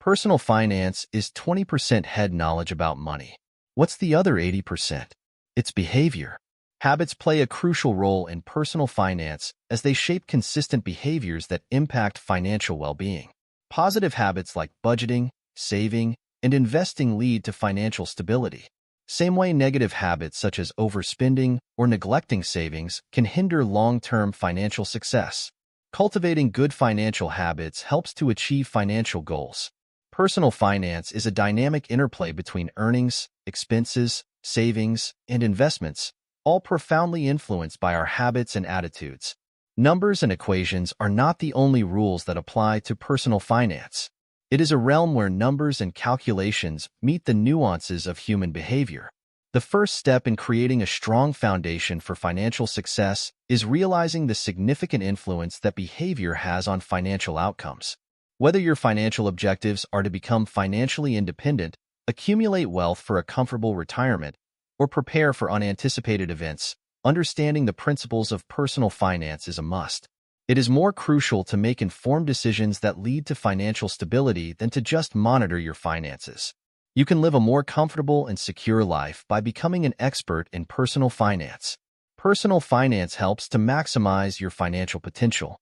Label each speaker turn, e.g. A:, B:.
A: Personal finance is 20% head knowledge about money. What's the other 80%? It's behavior. Habits play a crucial role in personal finance as they shape consistent behaviors that impact financial well-being. Positive habits like budgeting, saving, and investing lead to financial stability. Same way negative habits such as overspending or neglecting savings can hinder long-term financial success. Cultivating good financial habits helps to achieve financial goals. Personal finance is a dynamic interplay between earnings, expenses, savings, and investments, all profoundly influenced by our habits and attitudes. Numbers and equations are not the only rules that apply to personal finance. It is a realm where numbers and calculations meet the nuances of human behavior. The first step in creating a strong foundation for financial success is realizing the significant influence that behavior has on financial outcomes. Whether your financial objectives are to become financially independent, accumulate wealth for a comfortable retirement, or prepare for unanticipated events, understanding the principles of personal finance is a must. It is more crucial to make informed decisions that lead to financial stability than to just monitor your finances. You can live a more comfortable and secure life by becoming an expert in personal finance. Personal finance helps to maximize your financial potential.